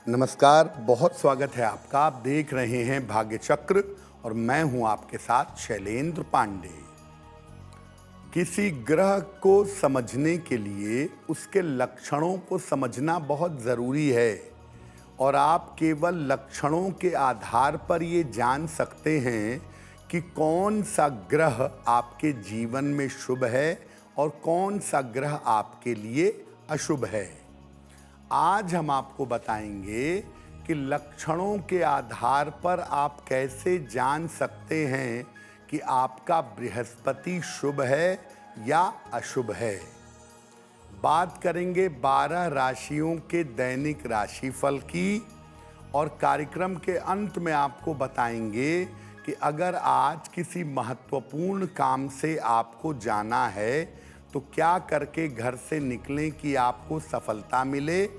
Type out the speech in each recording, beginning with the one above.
नमस्कार, बहुत स्वागत है आपका। आप देख रहे हैं भाग्य चक्र और मैं हूं आपके साथ शैलेंद्र पांडे। किसी ग्रह को समझने के लिए उसके लक्षणों को समझना बहुत ज़रूरी है और आप केवल लक्षणों के आधार पर ये जान सकते हैं कि कौन सा ग्रह आपके जीवन में शुभ है और कौन सा ग्रह आपके लिए अशुभ है। आज हम आपको बताएंगे कि लक्षणों के आधार पर आप कैसे जान सकते हैं कि आपका बृहस्पति शुभ है या अशुभ है। बात करेंगे 12 राशियों के दैनिक राशिफल की और कार्यक्रम के अंत में आपको बताएंगे कि अगर आज किसी महत्वपूर्ण काम से आपको जाना है तो क्या करके घर से निकलें कि आपको सफलता मिले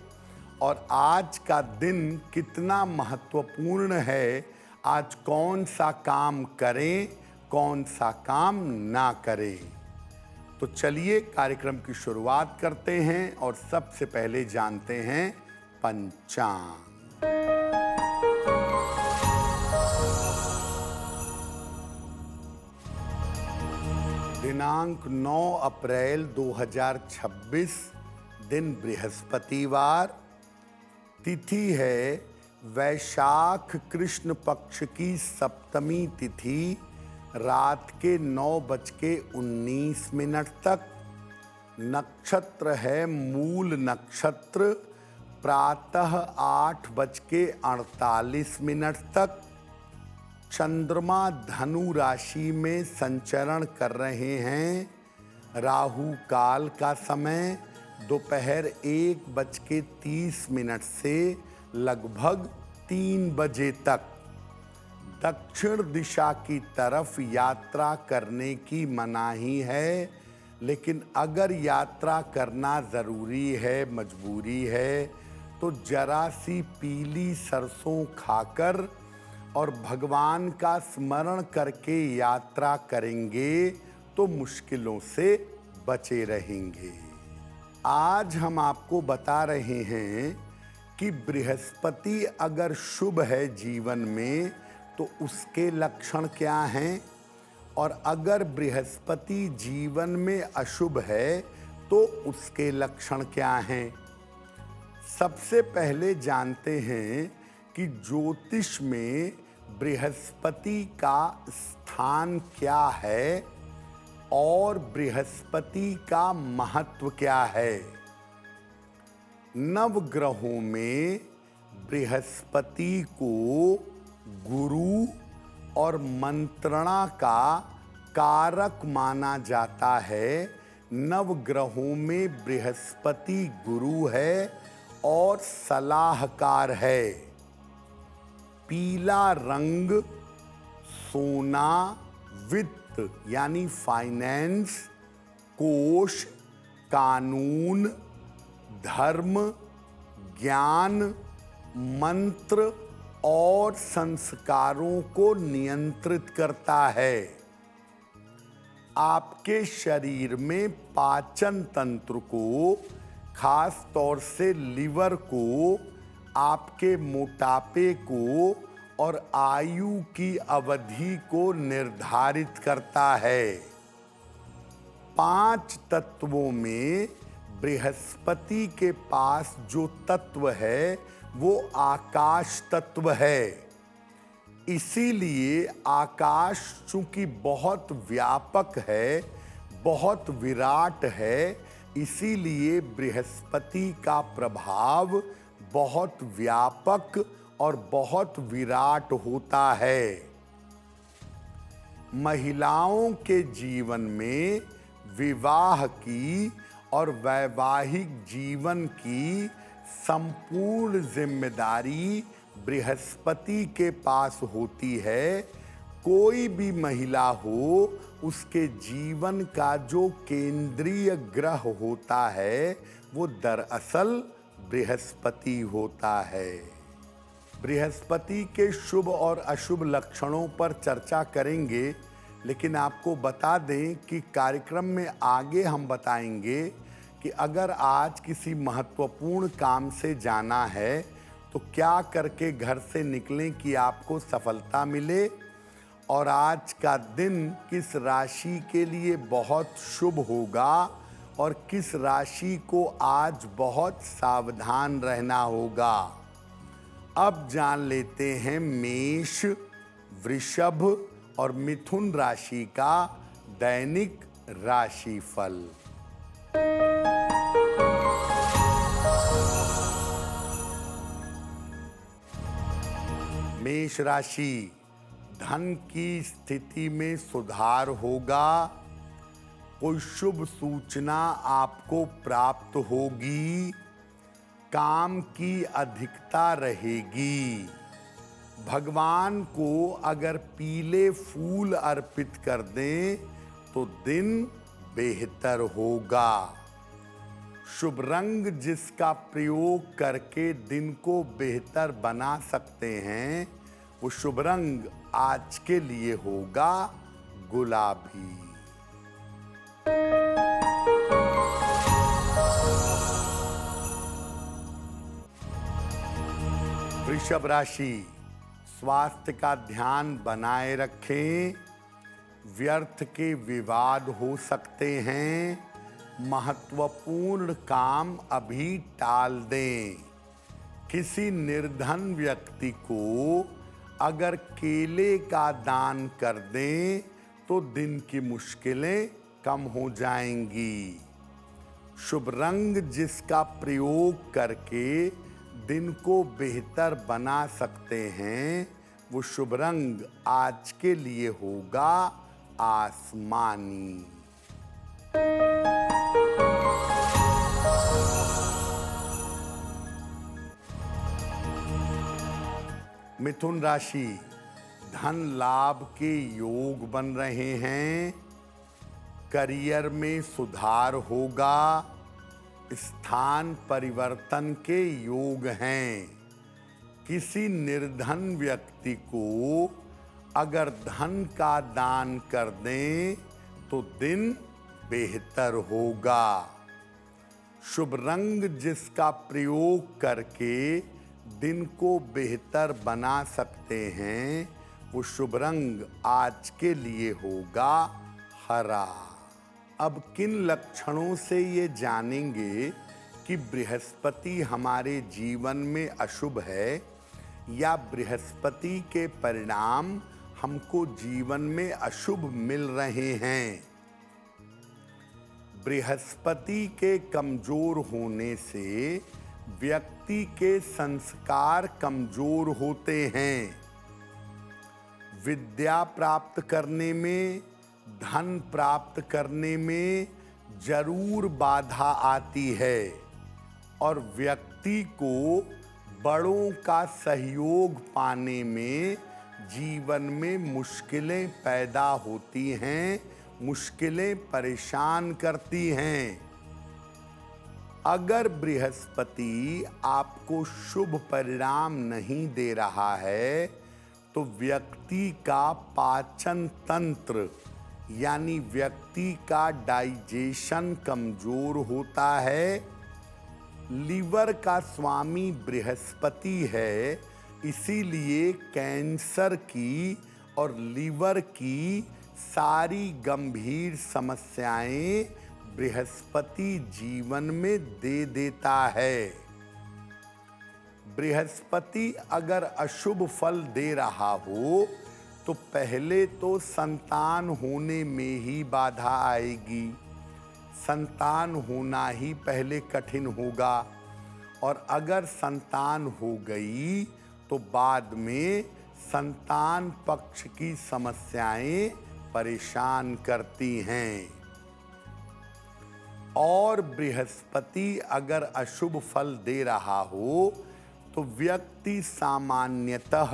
और आज का दिन कितना महत्वपूर्ण है, आज कौन सा काम करें, कौन सा काम ना करें। तो चलिए कार्यक्रम की शुरुआत करते हैं और सबसे पहले जानते हैं पंचांग। दिनांक 9 अप्रैल 2026, दिन बृहस्पतिवार, तिथि है वैशाख कृष्ण पक्ष की सप्तमी तिथि, रात के 9:19 तक। नक्षत्र है मूल नक्षत्र, प्रातः 8:48 तक। चंद्रमा धनु राशि में संचरण कर रहे हैं। राहु काल का समय दोपहर 1:30 से लगभग 3 बजे तक। दक्षिण दिशा की तरफ यात्रा करने की मनाही है, लेकिन अगर यात्रा करना ज़रूरी है, मजबूरी है, तो जरा सी पीली सरसों खाकर और भगवान का स्मरण करके यात्रा करेंगे तो मुश्किलों से बचे रहेंगे। आज हम आपको बता रहे हैं कि बृहस्पति अगर शुभ है जीवन में तो उसके लक्षण क्या हैं, और अगर बृहस्पति जीवन में अशुभ है तो उसके लक्षण क्या हैं। सबसे पहले जानते हैं कि ज्योतिष में बृहस्पति का स्थान क्या है और बृहस्पति का महत्व क्या है। नवग्रहों में बृहस्पति को गुरु और मंत्रणा का कारक माना जाता है। नवग्रहों में बृहस्पति गुरु है और सलाहकार है। पीला रंग सोना, वित्त यानी फाइनेंस, कोष, कानून, धर्म, ज्ञान, मंत्र और संस्कारों को नियंत्रित करता है। आपके शरीर में पाचन तंत्र को, खास तौर से लिवर को, आपके मोटापे को और आयु की अवधि को निर्धारित करता है। 5 तत्वों में बृहस्पति के पास जो तत्व है वो आकाश तत्व है। इसीलिए आकाश चूंकि बहुत व्यापक है, बहुत विराट है, इसीलिए बृहस्पति का प्रभाव बहुत व्यापक और बहुत विराट होता है। महिलाओं के जीवन में विवाह की और वैवाहिक जीवन की संपूर्ण जिम्मेदारी बृहस्पति के पास होती है। कोई भी महिला हो, उसके जीवन का जो केंद्रीय ग्रह होता है वो दरअसल बृहस्पति होता है। बृहस्पति के शुभ और अशुभ लक्षणों पर चर्चा करेंगे, लेकिन आपको बता दें कि कार्यक्रम में आगे हम बताएंगे कि अगर आज किसी महत्वपूर्ण काम से जाना है तो क्या करके घर से निकलें कि आपको सफलता मिले। और आज का दिन किस राशि के लिए बहुत शुभ होगा और किस राशि को आज बहुत सावधान रहना होगा। अब जान लेते हैं मेष, वृषभ और मिथुन राशि का दैनिक राशिफल। मेष राशि, धन की स्थिति में सुधार होगा। कोई शुभ सूचना आपको प्राप्त होगी। काम की अधिकता रहेगी। भगवान को अगर पीले फूल अर्पित कर दें तो दिन बेहतर होगा। शुभ रंग जिसका प्रयोग करके दिन को बेहतर बना सकते हैं, वो शुभ रंग आज के लिए होगा गुलाबी। वृषभ राशि, स्वास्थ्य का ध्यान बनाए रखें। व्यर्थ के विवाद हो सकते हैं। महत्वपूर्ण काम अभी टाल दें। किसी निर्धन व्यक्ति को अगर केले का दान कर दें तो दिन की मुश्किलें कम हो जाएंगी। शुभ रंग जिसका प्रयोग करके दिन को बेहतर बना सकते हैं, वो शुभ रंग आज के लिए होगा आसमानी। मिथुन राशि, धन लाभ के योग बन रहे हैं। करियर में सुधार होगा। स्थान परिवर्तन के योग हैं। किसी निर्धन व्यक्ति को अगर धन का दान कर दें तो दिन बेहतर होगा। शुभ रंग जिसका प्रयोग करके दिन को बेहतर बना सकते हैं, वो शुभ रंग आज के लिए होगा हरा। अब किन लक्षणों से ये जानेंगे कि बृहस्पति हमारे जीवन में अशुभ है या बृहस्पति के परिणाम हमको जीवन में अशुभ मिल रहे हैं। बृहस्पति के कमजोर होने से व्यक्ति के संस्कार कमजोर होते हैं। विद्या प्राप्त करने में, धन प्राप्त करने में जरूर बाधा आती है और व्यक्ति को बड़ों का सहयोग पाने में जीवन में मुश्किलें पैदा होती हैं, मुश्किलें परेशान करती हैं। अगर बृहस्पति आपको शुभ परिणाम नहीं दे रहा है तो व्यक्ति का पाचन तंत्र यानी व्यक्ति का डाइजेशन कमजोर होता है। लीवर का स्वामी बृहस्पति है, इसीलिए कैंसर की और लीवर की सारी गंभीर समस्याएं बृहस्पति जीवन में दे देता है। बृहस्पति अगर अशुभ फल दे रहा हो तो पहले तो संतान होने में ही बाधा आएगी। संतान होना ही पहले कठिन होगा और अगर संतान हो गई तो बाद में संतान पक्ष की समस्याएं परेशान करती हैं। और बृहस्पति अगर अशुभ फल दे रहा हो तो व्यक्ति सामान्यतः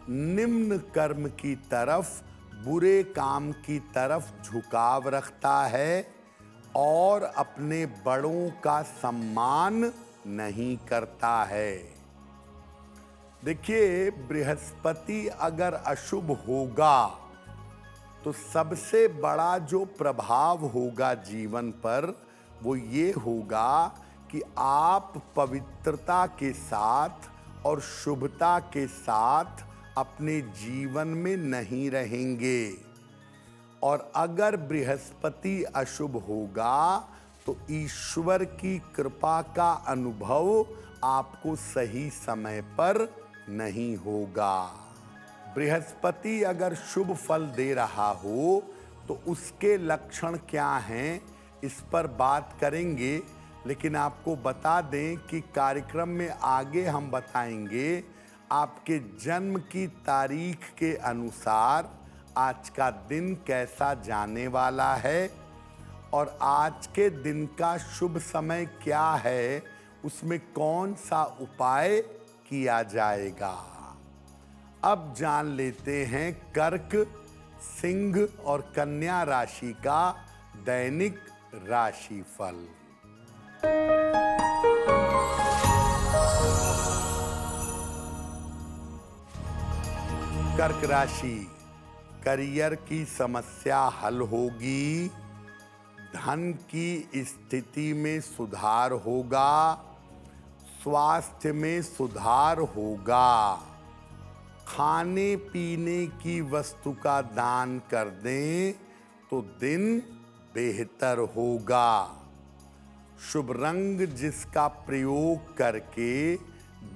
निम्न कर्म की तरफ, बुरे काम की तरफ झुकाव रखता है और अपने बड़ों का सम्मान नहीं करता है। देखिए, बृहस्पति अगर अशुभ होगा तो सबसे बड़ा जो प्रभाव होगा जीवन पर वो ये होगा कि आप पवित्रता के साथ और शुभता के साथ अपने जीवन में नहीं रहेंगे। और अगर बृहस्पति अशुभ होगा तो ईश्वर की कृपा का अनुभव आपको सही समय पर नहीं होगा। बृहस्पति अगर शुभ फल दे रहा हो तो उसके लक्षण क्या हैं, इस पर बात करेंगे। लेकिन आपको बता दें कि कार्यक्रम में आगे हम बताएंगे आपके जन्म की तारीख के अनुसार आज का दिन कैसा जाने वाला है और आज के दिन का शुभ समय क्या है, उसमें कौन सा उपाय किया जाएगा। अब जान लेते हैं कर्क, सिंह और कन्या राशि का दैनिक राशिफल। कर्क राशि, करियर की समस्या हल होगी, धन की स्थिति में सुधार होगा, स्वास्थ्य में सुधार होगा। खाने पीने की वस्तु का दान कर दें तो दिन बेहतर होगा। शुभ रंग जिसका प्रयोग करके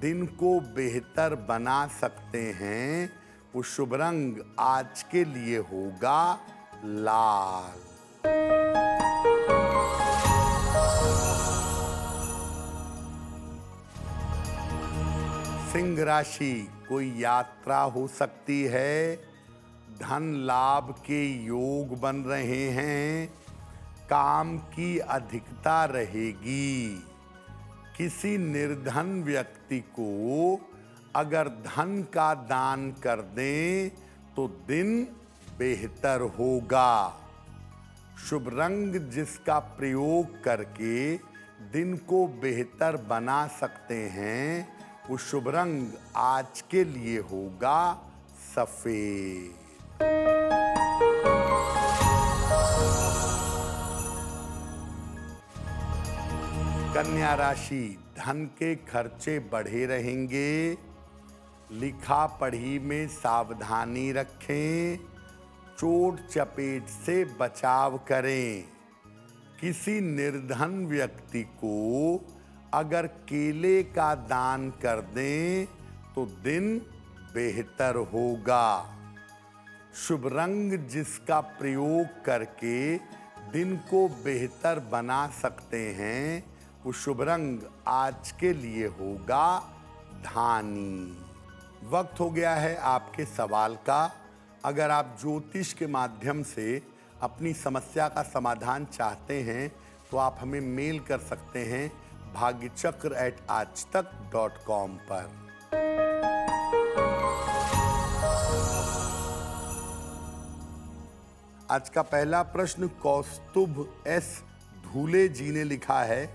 दिन को बेहतर बना सकते हैं, वो शुभ रंग आज के लिए होगा लाल। सिंह राशि, कोई यात्रा हो सकती है, धन लाभ के योग बन रहे हैं, काम की अधिकता रहेगी। किसी निर्धन व्यक्ति को अगर धन का दान कर दें तो दिन बेहतर होगा। शुभ रंग जिसका प्रयोग करके दिन को बेहतर बना सकते हैं, वो शुभ रंग आज के लिए होगा सफेद। कन्या राशि, धन के खर्चे बढ़े रहेंगे, लिखा पढ़ी में सावधानी रखें, चोट चपेट से बचाव करें। किसी निर्धन व्यक्ति को अगर केले का दान कर दें तो दिन बेहतर होगा। शुभ रंग जिसका प्रयोग करके दिन को बेहतर बना सकते हैं, वो शुभ रंग आज के लिए होगा धानी। वक्त हो गया है आपके सवाल का। अगर आप ज्योतिष के माध्यम से अपनी समस्या का समाधान चाहते हैं तो आप हमें मेल कर सकते हैं भाग्यचक्र@aajtak.com पर। आज का पहला प्रश्न कौस्तुभ एस धूले जी ने लिखा है,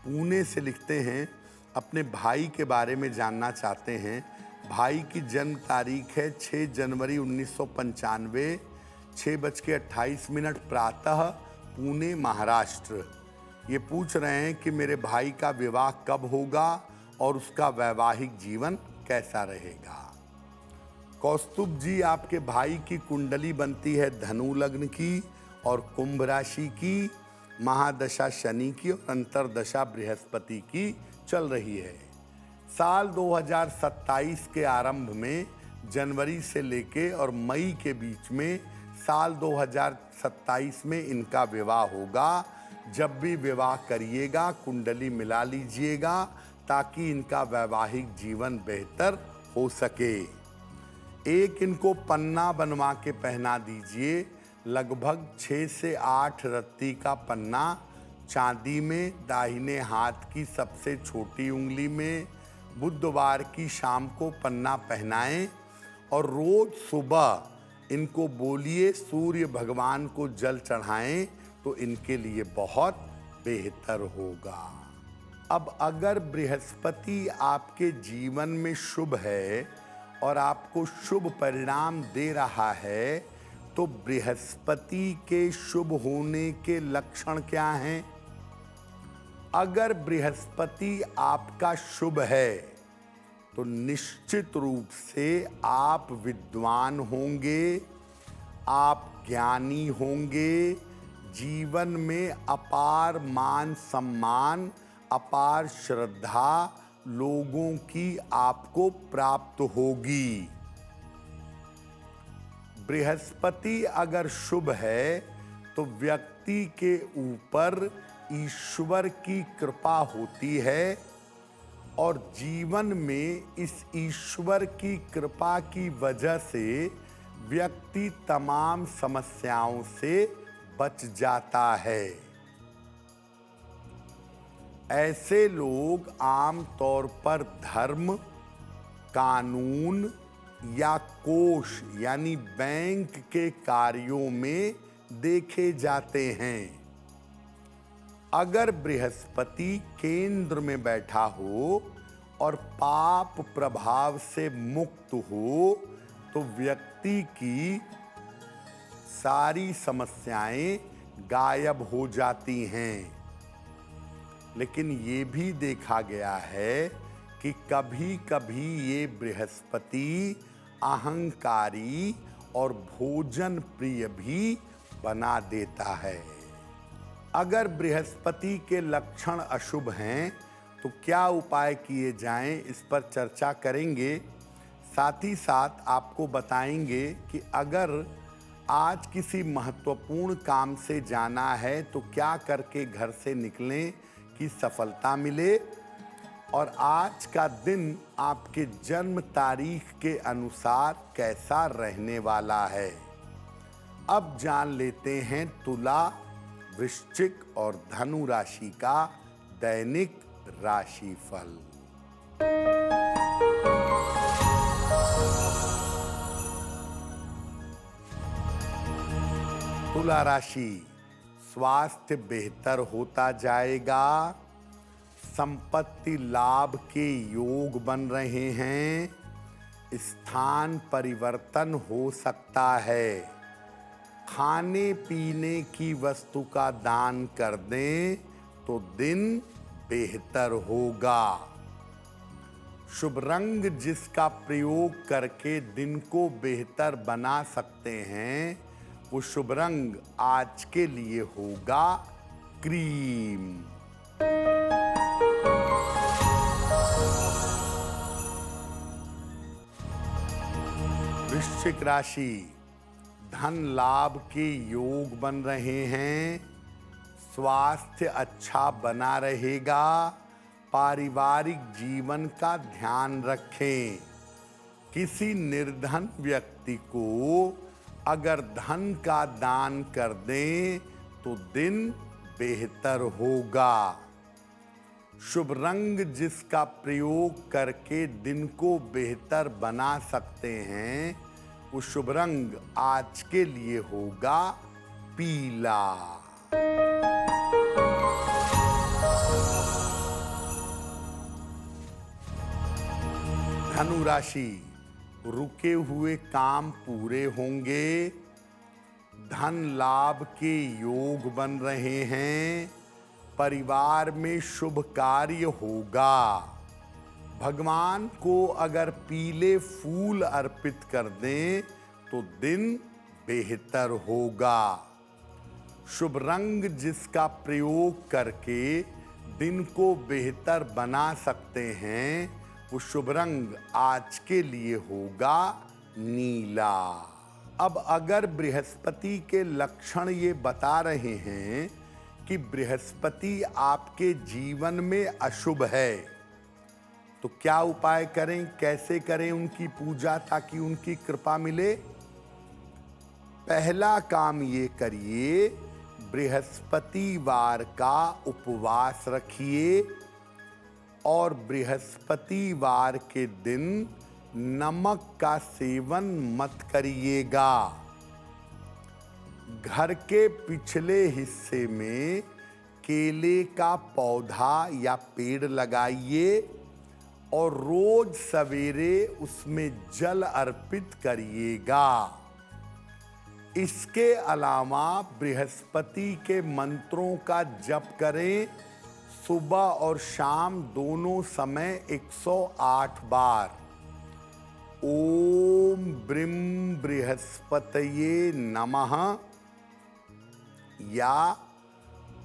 पुणे से लिखते हैं, अपने भाई के बारे में जानना चाहते हैं। भाई की जन्म तारीख है 6 जनवरी 1995, 6:28 प्रातः, पुणे महाराष्ट्र। ये पूछ रहे हैं कि मेरे भाई का विवाह कब होगा और उसका वैवाहिक जीवन कैसा रहेगा। कौस्तुभ जी, आपके भाई की कुंडली बनती है धनु लग्न की और कुंभ राशि की, महादशा शनि की और अंतरदशा बृहस्पति की चल रही है। साल 2027 के आरंभ में जनवरी से लेके और मई के बीच में साल 2027 में इनका विवाह होगा। जब भी विवाह करिएगा कुंडली मिला लीजिएगा ताकि इनका वैवाहिक जीवन बेहतर हो सके। एक इनको पन्ना बनवा के पहना दीजिए, लगभग 6 से 8 रत्ती का पन्ना, चांदी में, दाहिने हाथ की सबसे छोटी उंगली में। बुधवार की शाम को पन्ना पहनाएं और रोज सुबह इनको बोलिए सूर्य भगवान को जल चढ़ाएं तो इनके लिए बहुत बेहतर होगा। अब अगर बृहस्पति आपके जीवन में शुभ है और आपको शुभ परिणाम दे रहा है तो बृहस्पति के शुभ होने के लक्षण क्या हैं? अगर बृहस्पति आपका शुभ है तो निश्चित रूप से आप विद्वान होंगे, आप ज्ञानी होंगे, जीवन में अपार मान सम्मान, अपार श्रद्धा लोगों की आपको प्राप्त होगी। बृहस्पति अगर शुभ है तो व्यक्ति के ऊपर ईश्वर की कृपा होती है और जीवन में इस ईश्वर की कृपा की वजह से व्यक्ति तमाम समस्याओं से बच जाता है। ऐसे लोग आम तौर पर धर्म, कानून या कोष यानी बैंक के कार्यों में देखे जाते हैं। अगर बृहस्पति केंद्र में बैठा हो और पाप प्रभाव से मुक्त हो तो व्यक्ति की सारी समस्याएं गायब हो जाती हैं। लेकिन ये भी देखा गया है कि कभी कभी ये बृहस्पति अहंकारी और भोजन प्रिय भी बना देता है। अगर बृहस्पति के लक्षण अशुभ हैं तो क्या उपाय किए जाएं, इस पर चर्चा करेंगे। साथ ही साथ आपको बताएंगे कि अगर आज किसी महत्वपूर्ण काम से जाना है तो क्या करके घर से निकलें कि सफलता मिले, और आज का दिन आपके जन्म तारीख के अनुसार कैसा रहने वाला है। अब जान लेते हैं तुला, वृश्चिक और धनु राशि का दैनिक राशिफल। तुला राशि, स्वास्थ्य बेहतर होता जाएगा, संपत्ति लाभ के योग बन रहे हैं, स्थान परिवर्तन हो सकता है, खाने पीने की वस्तु का दान कर दें तो दिन बेहतर होगा। शुभ रंग जिसका प्रयोग करके दिन को बेहतर बना सकते हैं वो शुभ रंग आज के लिए होगा क्रीम। वृश्चिक राशि, धन लाभ के योग बन रहे हैं, स्वास्थ्य अच्छा बना रहेगा, पारिवारिक जीवन का ध्यान रखें। किसी निर्धन व्यक्ति को अगर धन का दान कर दें तो दिन बेहतर होगा। शुभ रंग जिसका प्रयोग करके दिन को बेहतर बना सकते हैं वो शुभ रंग आज के लिए होगा पीला। धनु राशि, रुके हुए काम पूरे होंगे, धन लाभ के योग बन रहे हैं, परिवार में शुभ कार्य होगा। भगवान को अगर पीले फूल अर्पित कर दें तो दिन बेहतर होगा। शुभ रंग जिसका प्रयोग करके दिन को बेहतर बना सकते हैं वो शुभ रंग आज के लिए होगा नीला। अब अगर बृहस्पति के लक्षण ये बता रहे हैं कि बृहस्पति आपके जीवन में अशुभ है तो क्या उपाय करें, कैसे करें उनकी पूजा ताकि उनकी कृपा मिले। पहला काम ये करिए, बृहस्पतिवार का उपवास रखिए और बृहस्पतिवार के दिन नमक का सेवन मत करिएगा। घर के पिछले हिस्से में केले का पौधा या पेड़ लगाइए और रोज सवेरे उसमें जल अर्पित करिएगा। इसके अलावा बृहस्पति के मंत्रों का जप करें, सुबह और शाम दोनों समय 108 बार ओम ब्रीम बृहस्पतये नमः या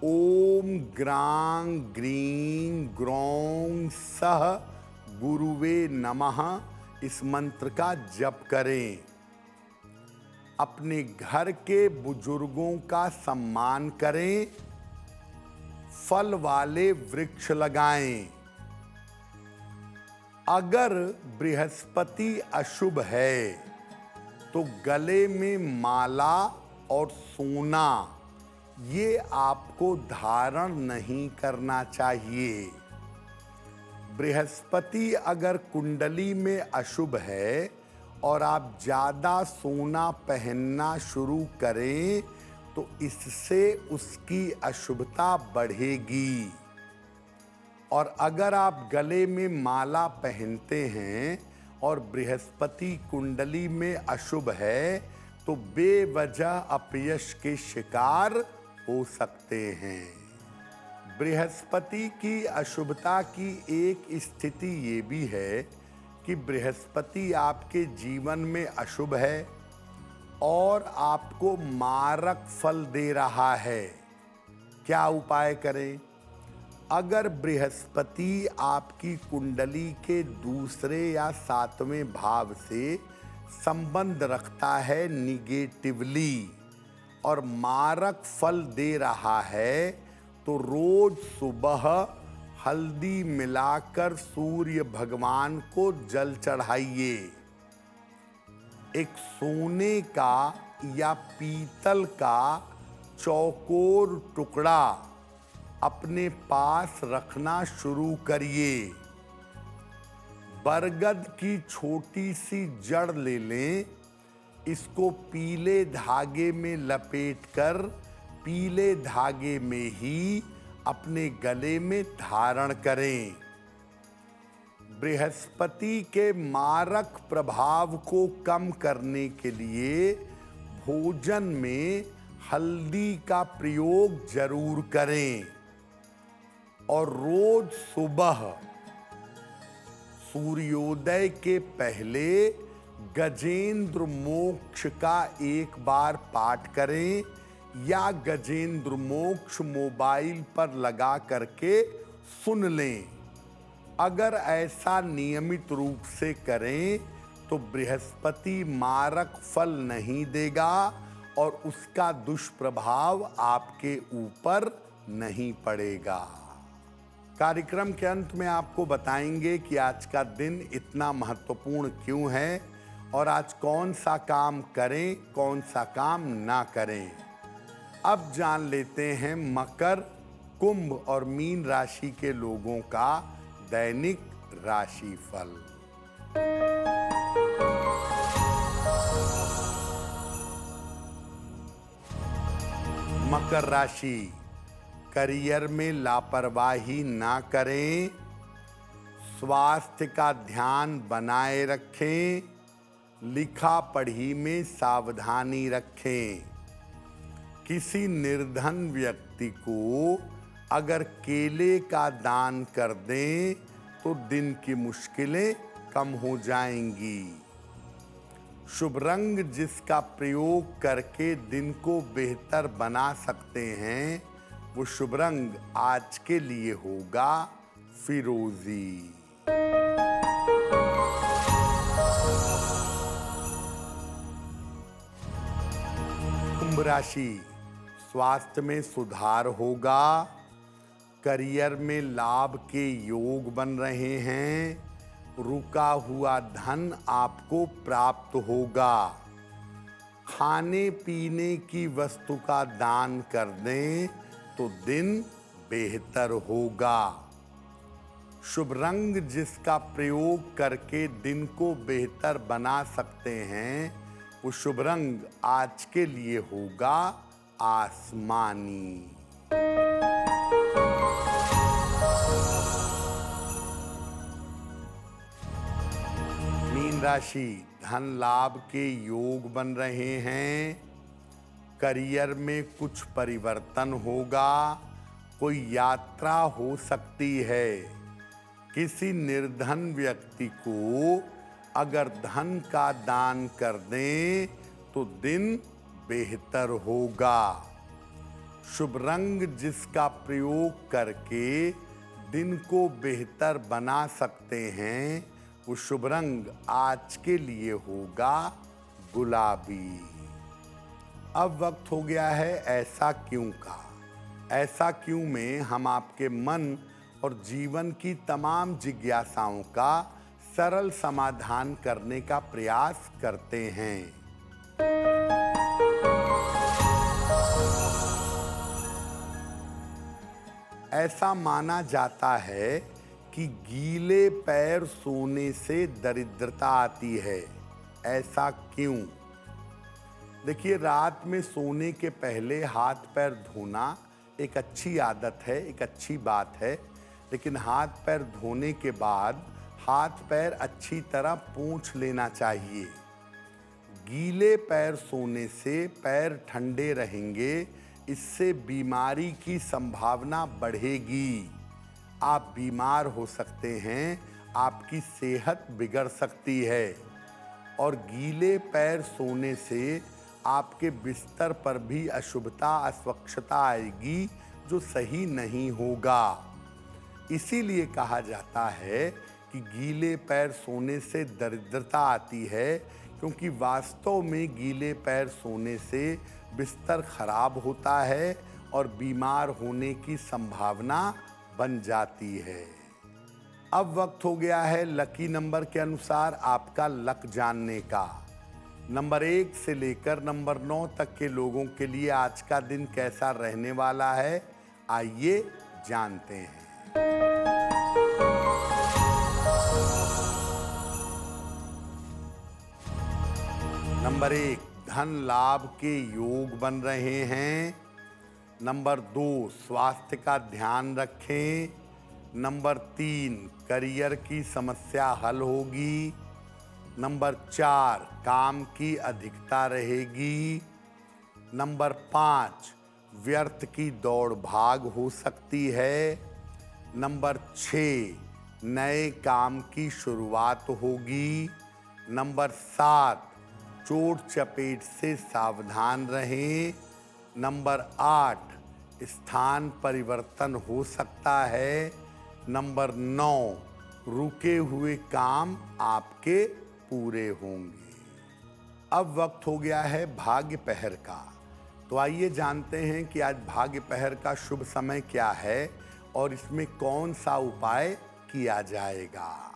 ओम ग्रां ग्रीं ग्रौं सह गुरुवे नमः इस मंत्र का जप करें। अपने घर के बुजुर्गों का सम्मान करें। फल वाले वृक्ष लगाएं। अगर बृहस्पति अशुभ है तो गले में माला और सोना ये आपको धारण नहीं करना चाहिए। बृहस्पति अगर कुंडली में अशुभ है और आप ज़्यादा सोना पहनना शुरू करें तो इससे उसकी अशुभता बढ़ेगी। और अगर आप गले में माला पहनते हैं और बृहस्पति कुंडली में अशुभ है तो बेवजह अपयश के शिकार हो सकते हैं। बृहस्पति की अशुभता की एक स्थिति ये भी है कि बृहस्पति आपके जीवन में अशुभ है और आपको मारक फल दे रहा है। क्या उपाय करें? अगर बृहस्पति आपकी कुंडली के दूसरे या सातवें भाव से संबंध रखता है निगेटिवली और मारक फल दे रहा है तो रोज सुबह हल्दी मिलाकर सूर्य भगवान को जल चढ़ाइए। एक सोने का या पीतल का चौकोर टुकड़ा अपने पास रखना शुरू करिए। बरगद की छोटी सी जड़ ले लें, इसको पीले धागे में लपेटकर पीले धागे में ही अपने गले में धारण करें। बृहस्पति के मारक प्रभाव को कम करने के लिए भोजन में हल्दी का प्रयोग जरूर करें और रोज सुबह सूर्योदय के पहले गजेंद्र मोक्ष का एक बार पाठ करें या गजेंद्र मोक्ष मोबाइल पर लगा करके सुन लें। अगर ऐसा नियमित रूप से करें तो बृहस्पति मारक फल नहीं देगा और उसका दुष्प्रभाव आपके ऊपर नहीं पड़ेगा। कार्यक्रम के अंत में आपको बताएंगे कि आज का दिन इतना महत्वपूर्ण क्यों है और आज कौन सा काम करें, कौन सा काम ना करें। अब जान लेते हैं मकर, कुंभ और मीन राशि के लोगों का दैनिक राशिफल। मकर राशि, करियर में लापरवाही ना करें, स्वास्थ्य का ध्यान बनाए रखें, लिखा पढ़ी में सावधानी रखें। किसी निर्धन व्यक्ति को अगर केले का दान कर दें तो दिन की मुश्किलें कम हो जाएंगी। शुभ रंग जिसका प्रयोग करके दिन को बेहतर बना सकते हैं वो शुभ रंग आज के लिए होगा फिरोजी। कुंभ राशि, स्वास्थ्य में सुधार होगा, करियर में लाभ के योग बन रहे हैं, रुका हुआ धन आपको प्राप्त होगा। खाने पीने की वस्तु का दान कर दें तो दिन बेहतर होगा। शुभ रंग जिसका प्रयोग करके दिन को बेहतर बना सकते हैं वो शुभ रंग आज के लिए होगा आसमानी। मीन राशि, धन लाभ के योग बन रहे हैं, करियर में कुछ परिवर्तन होगा, कोई यात्रा हो सकती है। किसी निर्धन व्यक्ति को अगर धन का दान कर दें तो दिन बेहतर होगा। शुभ रंग जिसका प्रयोग करके दिन को बेहतर बना सकते हैं, वो शुभ रंग आज के लिए होगा गुलाबी। अब वक्त हो गया है ऐसा क्यों का। ऐसा क्यों में हम आपके मन और जीवन की तमाम जिज्ञासाओं का सरल समाधान करने का प्रयास करते हैं। ऐसा माना जाता है कि गीले पैर सोने से दरिद्रता आती है। ऐसा क्यों? देखिए, रात में सोने के पहले हाथ पैर धोना एक अच्छी आदत है, एक अच्छी बात है, लेकिन हाथ पैर धोने के बाद हाथ पैर अच्छी तरह पोंछ लेना चाहिए। गीले पैर सोने से पैर ठंडे रहेंगे, इससे बीमारी की संभावना बढ़ेगी। आप बीमार हो सकते हैं, आपकी सेहत बिगड़ सकती है। और गीले पैर सोने से आपके बिस्तर पर भी अशुभता, अस्वच्छता आएगी, जो सही नहीं होगा। इसीलिए कहा जाता है कि गीले पैर सोने से दरिद्रता आती है, क्योंकि वास्तव में गीले पैर सोने से बिस्तर खराब होता है और बीमार होने की संभावना बन जाती है। अब वक्त हो गया है लकी नंबर के अनुसार आपका लक जानने का। नंबर 1 से लेकर नंबर 9 तक के लोगों के लिए आज का दिन कैसा रहने वाला है, आइए जानते हैं। नंबर 1, धन लाभ के योग बन रहे हैं। नंबर 2, स्वास्थ्य का ध्यान रखें। नंबर 3, करियर की समस्या हल होगी। नंबर 4, काम की अधिकता रहेगी। नंबर 5, व्यर्थ की दौड़ भाग हो सकती है। नंबर 6, नए काम की शुरुआत होगी। नंबर 7, चोट चपेट से सावधान रहें। नंबर 8, स्थान परिवर्तन हो सकता है। नंबर 9, रुके हुए काम आपके पूरे होंगे। अब वक्त हो गया है भाग्य पहर का। तो आइए जानते हैं कि आज भाग्य पहर का शुभ समय क्या है और इसमें कौन सा उपाय किया जाएगा।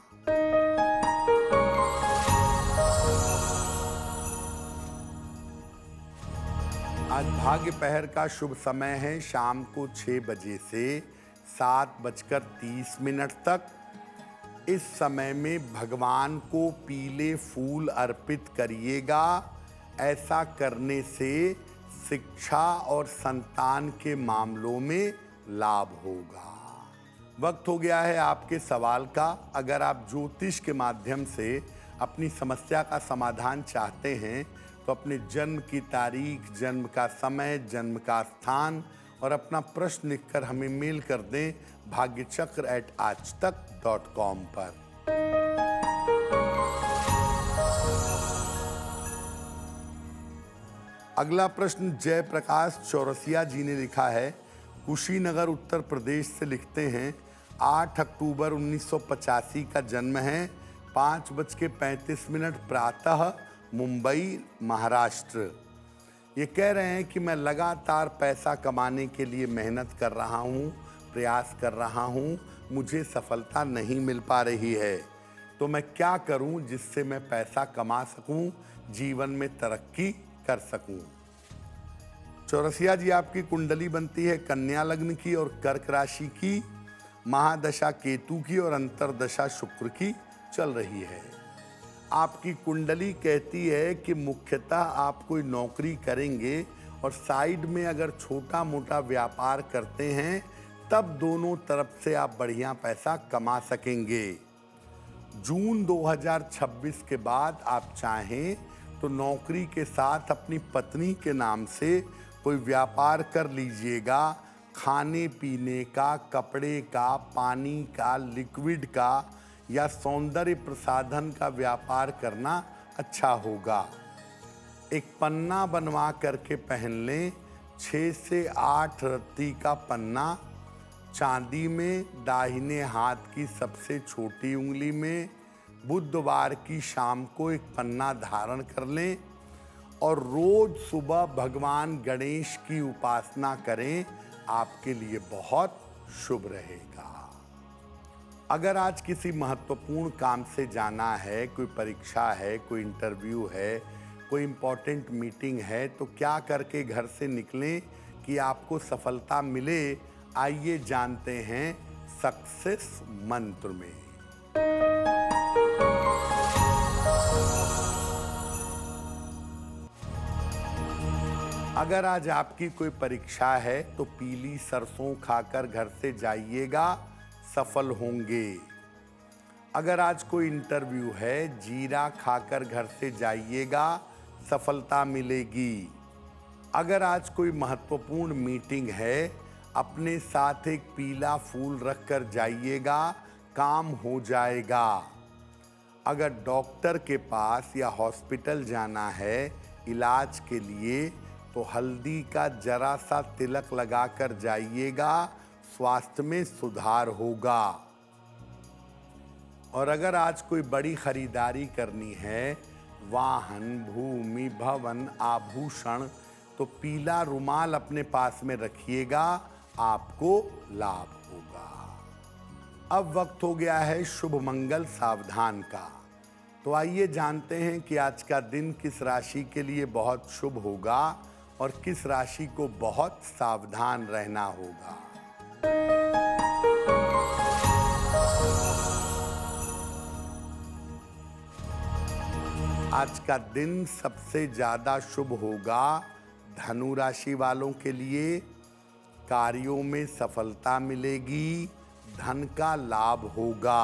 आज भाग्य पहर का शुभ समय है शाम को 6 बजे से 7:30 तक। इस समय में भगवान को पीले फूल अर्पित करिएगा। ऐसा करने से शिक्षा और संतान के मामलों में लाभ होगा। वक्त हो गया है आपके सवाल का। अगर आप ज्योतिष के माध्यम से अपनी समस्या का समाधान चाहते हैं तो अपने जन्म की तारीख, जन्म का समय, जन्म का स्थान और अपना प्रश्न लिखकर हमें मेल कर दें bhagyachakra@aajtak.com पर। अगला प्रश्न जयप्रकाश चौरसिया जी ने लिखा है। कुशीनगर उत्तर प्रदेश से लिखते हैं 8 अक्टूबर 1985 का जन्म है। 5:35 प्रातः मुंबई महाराष्ट्र। ये कह रहे हैं कि मैं लगातार पैसा कमाने के लिए मेहनत कर रहा हूँ, प्रयास कर रहा हूँ, मुझे सफलता नहीं मिल पा रही है। तो मैं क्या करूँ जिससे मैं पैसा कमा सकूँ, जीवन में तरक्की कर सकूँ। चौरसिया जी, आपकी कुंडली बनती है कन्या लग्न की और कर्क राशि की। महादशा केतु की और अंतरदशा शुक्र की चल रही है। आपकी कुंडली कहती है कि मुख्यतः आप कोई नौकरी करेंगे और साइड में अगर छोटा मोटा व्यापार करते हैं तब दोनों तरफ से आप बढ़िया पैसा कमा सकेंगे। जून 2026 के बाद आप चाहें तो नौकरी के साथ अपनी पत्नी के नाम से कोई व्यापार कर लीजिएगा। खाने पीने का, कपड़े का, पानी का, लिक्विड का या सौंदर्य प्रसाधन का व्यापार करना अच्छा होगा। एक पन्ना बनवा करके पहन लें, 6 से 8 रत्ती का पन्ना, चांदी में, दाहिने हाथ की सबसे छोटी उंगली में। बुधवार की शाम को एक पन्ना धारण कर लें और रोज सुबह भगवान गणेश की उपासना करें, आपके लिए बहुत शुभ रहेगा। अगर आज किसी महत्वपूर्ण काम से जाना है, कोई परीक्षा है, कोई इंटरव्यू है, कोई इंपॉर्टेंट मीटिंग है, तो क्या करके घर से निकलें कि आपको सफलता मिले, आइए जानते हैं सक्सेस मंत्र में। अगर आज आपकी कोई परीक्षा है तो पीली सरसों खाकर घर से जाइएगा, सफल होंगे। अगर आज कोई इंटरव्यू है, जीरा खाकर घर से जाइएगा, सफलता मिलेगी। अगर आज कोई महत्वपूर्ण मीटिंग है, अपने साथ एक पीला फूल रखकर जाइएगा, काम हो जाएगा। अगर डॉक्टर के पास या हॉस्पिटल जाना है इलाज के लिए, तो हल्दी का जरा सा तिलक लगाकर जाइएगा, स्वास्थ्य में सुधार होगा। और अगर आज कोई बड़ी खरीदारी करनी है, वाहन, भूमि, भवन, आभूषण, तो पीला रुमाल अपने पास में रखिएगा, आपको लाभ होगा। अब वक्त हो गया है शुभ मंगल सावधान का। तो आइए जानते हैं कि आज का दिन किस राशि के लिए बहुत शुभ होगा और किस राशि को बहुत सावधान रहना होगा। आज का दिन सबसे ज्यादा शुभ होगा धनु राशि वालों के लिए। कार्यों में सफलता मिलेगी, धन का लाभ होगा।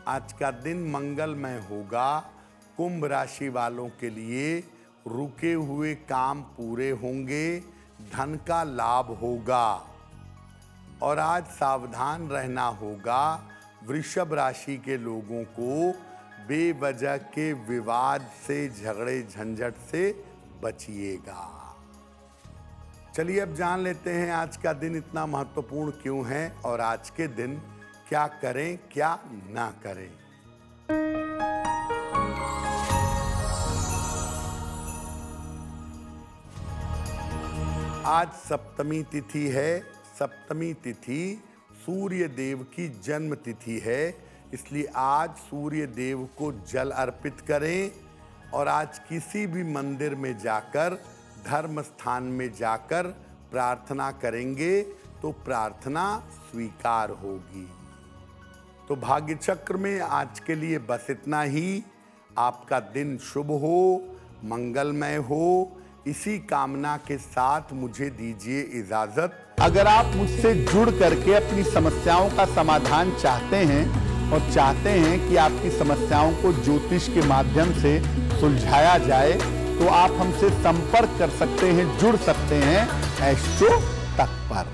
आज का दिन मंगलमय होगा। कुंभ राशि वालों के लिए रुके हुए काम पूरे होंगे, धन का लाभ होगा। और आज सावधान रहना होगा, वृषभ राशि के लोगों को बेवजह के विवाद से, झगड़े झंझट से बचिएगा। चलिए अब जान लेते हैं आज का दिन इतना महत्वपूर्ण क्यों है और आज के दिन क्या करें क्या ना करें। आज सप्तमी तिथि है। सप्तमी तिथि सूर्य देव की जन्म तिथि है, इसलिए आज सूर्य देव को जल अर्पित करें और आज किसी भी मंदिर में जाकर, धर्म स्थान में जाकर प्रार्थना करेंगे तो प्रार्थना स्वीकार होगी। तो भाग्य चक्र में आज के लिए बस इतना ही। आपका दिन शुभ हो, मंगलमय हो, इसी कामना के साथ मुझे दीजिए इजाजत। अगर आप मुझसे जुड़ करके अपनी समस्याओं का समाधान चाहते हैं और चाहते हैं कि आपकी समस्याओं को ज्योतिष के माध्यम से सुलझाया जाए, तो आप हमसे संपर्क कर सकते हैं, जुड़ सकते हैं एस्ट्रो तक पर।